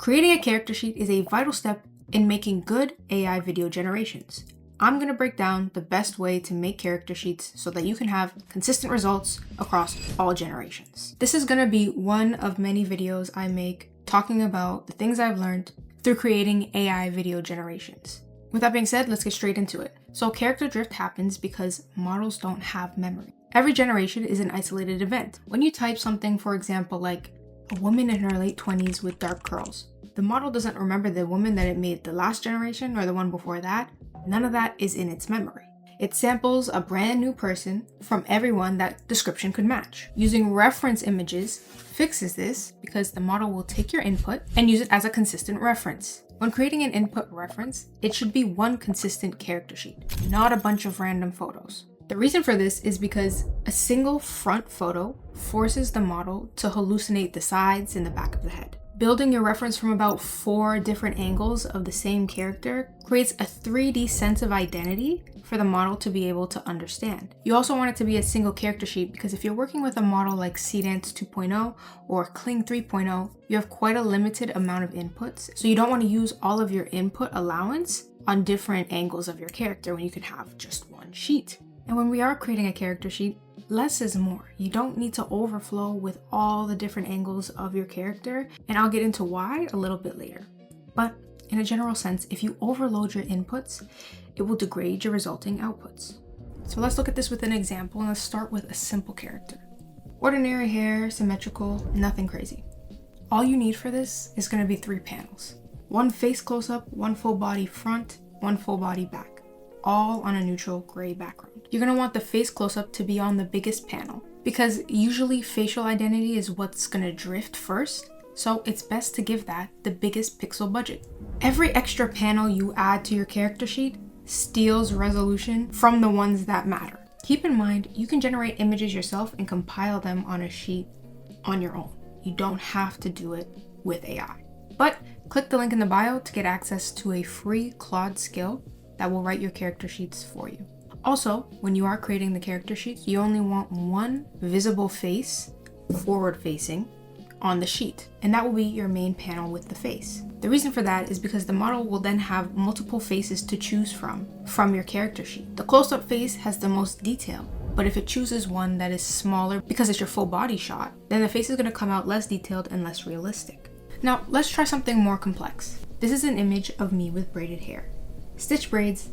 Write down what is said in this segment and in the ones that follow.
Creating a character sheet is a vital step in making good AI video generations. I'm going to break down the best way to make character sheets so that you can have consistent results across all generations. This is going to be one of many videos I make talking about the things I've learned through creating AI video generations. With that being said, let's get straight into it. So character drift happens because models don't have memory. Every generation is an isolated event. When you type something, for example, like a woman in her late 20s with dark curls, the model doesn't remember the woman that it made the last generation or the one before that. None of that is in its memory. It samples a brand new person from everyone that description could match. Using reference images fixes this because the model will take your input and use it as a consistent reference. When creating an input reference, it should be one consistent character sheet, not a bunch of random photos. The reason for this is because a single front photo forces the model to hallucinate the sides and the back of the head. Building your reference from about 4 different angles of the same character creates a 3D sense of identity for the model to be able to understand. You also want it to be a single character sheet because if you're working with a model like Seedance 2.0 or Kling 3.0, you have quite a limited amount of inputs. So you don't want to use all of your input allowance on different angles of your character when you can have just one sheet. And when we are creating a character sheet, less is more. You don't need to overflow with all the different angles of your character, and I'll get into why a little bit later. But in a general sense, if you overload your inputs, it will degrade your resulting outputs. So let's look at this with an example, and let's start with a simple character. Ordinary hair, symmetrical, nothing crazy. All you need for this is going to be 3 panels. 1 face close-up, 1 full body front, 1 full body back, all on a neutral gray background. You're going to want the face close-up to be on the biggest panel because usually facial identity is what's going to drift first, so it's best to give that the biggest pixel budget. Every extra panel you add to your character sheet steals resolution from the ones that matter. Keep in mind, you can generate images yourself and compile them on a sheet on your own. You don't have to do it with AI. But click the link in the bio to get access to a free Claude skill that will write your character sheets for you. Also, when you are creating the character sheets, you only want 1 visible face, forward facing, on the sheet, and that will be your main panel with the face. The reason for that is because the model will then have multiple faces to choose from your character sheet. The close-up face has the most detail, but if it chooses one that is smaller because it's your full body shot, then the face is going to come out less detailed and less realistic. Now, let's try something more complex. This is an image of me with braided hair. Stitch braids,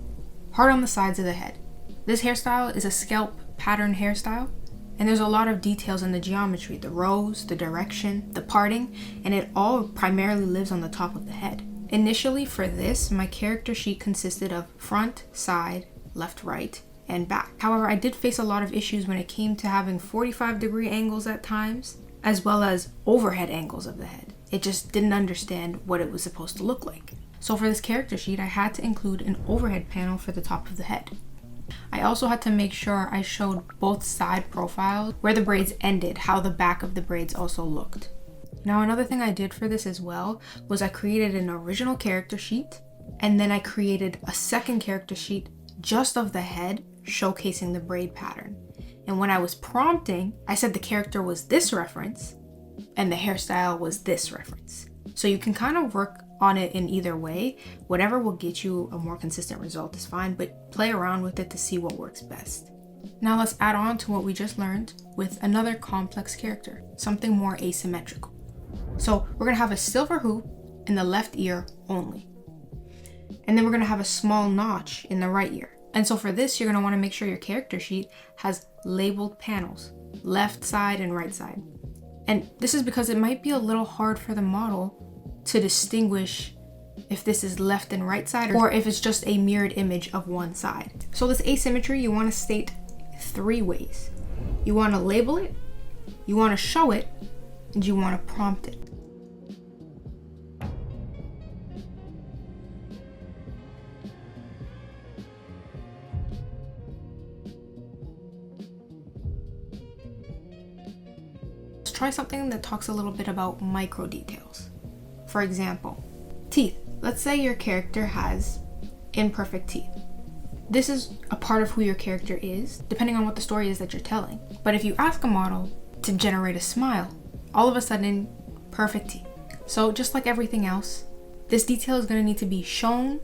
hard on the sides of the head. This hairstyle is a scalp pattern hairstyle, and there's a lot of details in the geometry, the rows, the direction, the parting, and it all primarily lives on the top of the head. Initially for this, my character sheet consisted of front, side, left, right, and back. However, I did face a lot of issues when it came to having 45-degree angles at times, as well as overhead angles of the head. It just didn't understand what it was supposed to look like. So for this character sheet, I had to include an overhead panel for the top of the head. I also had to make sure I showed both side profiles where the braids ended, how the back of the braids also looked. Now another thing I did for this as well was I created an original character sheet, and then I created a second character sheet just of the head showcasing the braid pattern. And when I was prompting, I said the character was this reference and the hairstyle was this reference. So you can kind of work on it in either way. Whatever will get you a more consistent result is fine, but play around with it to see what works best. Now let's add on to what we just learned with another complex character, something more asymmetrical. So we're gonna have a silver hoop in the left ear only. And then we're gonna have a small notch in the right ear. And so for this, you're gonna wanna make sure your character sheet has labeled panels, left side and right side. And this is because it might be a little hard for the model to distinguish if this is left and right side or if it's just a mirrored image of one side. So this asymmetry, you want to state 3 ways. You want to label it, you want to show it, and you want to prompt it. Let's try something that talks a little bit about micro details. For example, teeth. Let's say your character has imperfect teeth. This is a part of who your character is, depending on what the story is that you're telling. But if you ask a model to generate a smile, all of a sudden, perfect teeth. So just like everything else, this detail is going to need to be shown,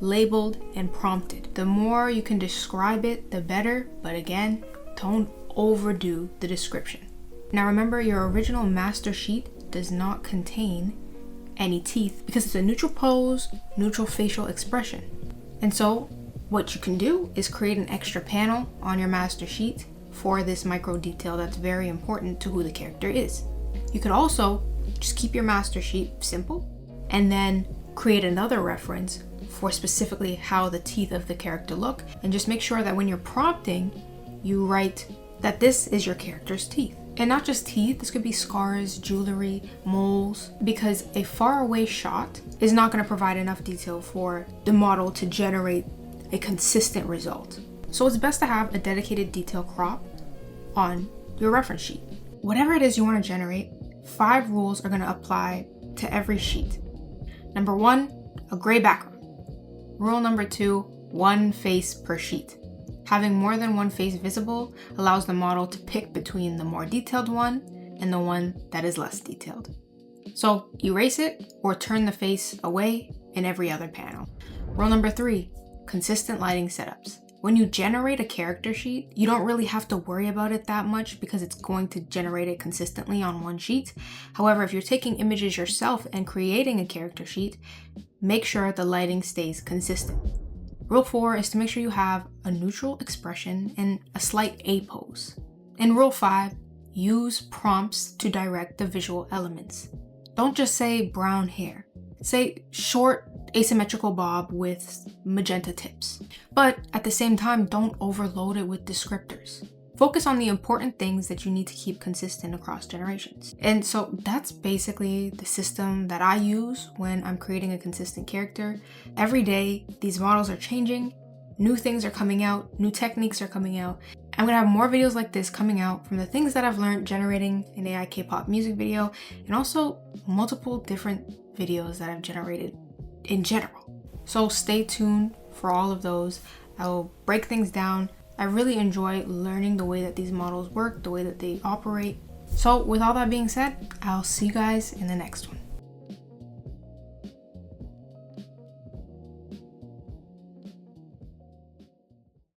labeled, and prompted. The more you can describe it, the better, but again, don't overdo the description. Now remember, your original master sheet does not contain any teeth because it's a neutral pose, neutral facial expression. And so what you can do is create an extra panel on your master sheet for this micro detail that's very important to who the character is. You could also just keep your master sheet simple and then create another reference for specifically how the teeth of the character look, and just make sure that when you're prompting, you write that this is your character's teeth. And not just teeth, this could be scars, jewelry, moles, because a far away shot is not going to provide enough detail for the model to generate a consistent result. So it's best to have a dedicated detail crop on your reference sheet. Whatever it is you want to generate, 5 rules are going to apply to every sheet. Number 1, a gray background. Rule number 2, 1 face per sheet. Having more than one face visible allows the model to pick between the more detailed one and the one that is less detailed. So erase it or turn the face away in every other panel. Rule number 3, consistent lighting setups. When you generate a character sheet, you don't really have to worry about it that much because it's going to generate it consistently on one sheet. However, if you're taking images yourself and creating a character sheet, make sure the lighting stays consistent. Rule 4 is to make sure you have a neutral expression and a slight A pose. And Rule 5, use prompts to direct the visual elements. Don't just say brown hair. Say short, asymmetrical bob with magenta tips. But at the same time, don't overload it with descriptors. Focus on the important things that you need to keep consistent across generations. And so that's basically the system that I use when I'm creating a consistent character. Every day, these models are changing, new things are coming out, new techniques are coming out. I'm gonna have more videos like this coming out from the things that I've learned generating an AI K-pop music video, and also multiple different videos that I've generated in general. So stay tuned for all of those. I will break things down. I really enjoy learning the way that these models work, the way that they operate. So with all that being said, I'll see you guys in the next one.